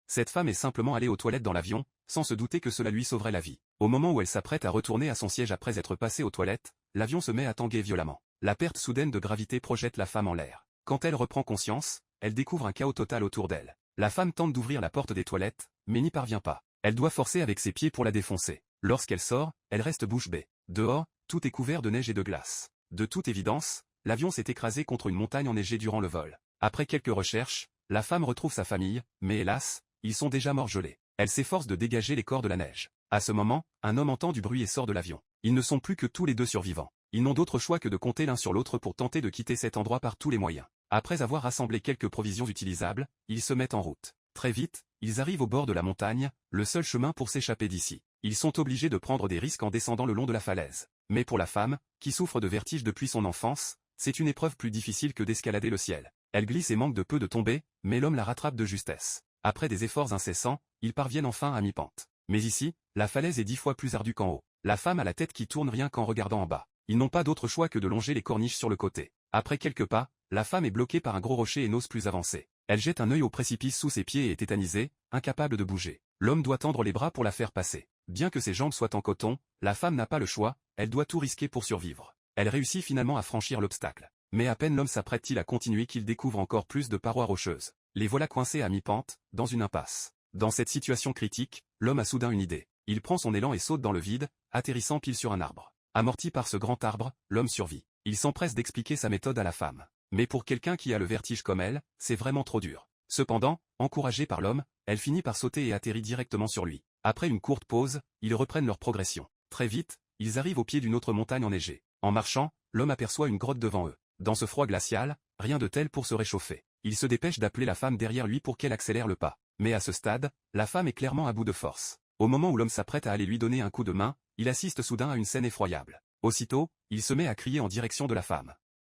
Cette femme est simplement allée aux toilettes dans l'avion, sans se douter que cela lui sauverait la vie. Au moment où elle s'apprête à retourner à son siège après être passée aux toilettes, l'avion se met à tanguer violemment. La perte soudaine de gravité projette la femme en l'air. Quand elle reprend conscience, elle découvre un chaos total autour d'elle. La femme tente d'ouvrir la porte des toilettes, mais n'y parvient pas. Elle doit forcer avec ses pieds pour la défoncer. Lorsqu'elle sort, elle reste bouche bée. Dehors, tout est couvert de neige et de glace. De toute évidence, l'avion s'est écrasé contre une montagne enneigée durant le vol. Après quelques recherches, la femme retrouve sa famille, mais hélas, ils sont déjà morts gelés. Elle s'efforce de dégager les corps de la neige. À ce moment, un homme entend du bruit et sort de l'avion. Ils ne sont plus que tous les deux survivants. Ils n'ont d'autre choix que de compter l'un sur l'autre pour tenter de quitter cet endroit par tous les moyens. Après avoir rassemblé quelques provisions utilisables, ils se mettent en route. Très vite, ils arrivent au bord de la montagne, le seul chemin pour s'échapper d'ici. Ils sont obligés de prendre des risques en descendant le long de la falaise. Mais pour la femme, qui souffre de vertige depuis son enfance, c'est une épreuve plus difficile que d'escalader le ciel. Elle glisse et manque de peu de tomber, mais l'homme la rattrape de justesse. Après des efforts incessants, ils parviennent enfin à mi-pente. Mais ici, la falaise est 10 fois plus ardue qu'en haut. La femme a la tête qui tourne rien qu'en regardant en bas. Ils n'ont pas d'autre choix que de longer les corniches sur le côté. Après quelques pas, la femme est bloquée par un gros rocher et n'ose plus avancer. Elle jette un œil au précipice sous ses pieds et est tétanisée, incapable de bouger. L'homme doit tendre les bras pour la faire passer. Bien que ses jambes soient en coton, la femme n'a pas le choix, elle doit tout risquer pour survivre. Elle réussit finalement à franchir l'obstacle. Mais à peine l'homme s'apprête-t-il à continuer qu'il découvre encore plus de parois rocheuses. Les voilà coincés à mi-pente, dans une impasse. Dans cette situation critique, l'homme a soudain une idée. Il prend son élan et saute dans le vide, atterrissant pile sur un arbre. Amorti par ce grand arbre, l'homme survit. Il s'empresse d'expliquer sa méthode à la femme. Mais pour quelqu'un qui a le vertige comme elle, c'est vraiment trop dur. Cependant, encouragée par l'homme, elle finit par sauter et atterrit directement sur lui. Après une courte pause, ils reprennent leur progression. Très vite, ils arrivent au pied d'une autre montagne enneigée. En marchant, l'homme aperçoit une grotte devant eux. Dans ce froid glacial, rien de tel pour se réchauffer. Il se dépêche d'appeler la femme derrière lui pour qu'elle accélère le pas. Mais à ce stade, la femme est clairement à bout de force. Au moment où l'homme s'apprête à aller lui donner un coup de main, il assiste soudain à une scène effroyable. Aussitôt, il se met à crier en direction de la femme.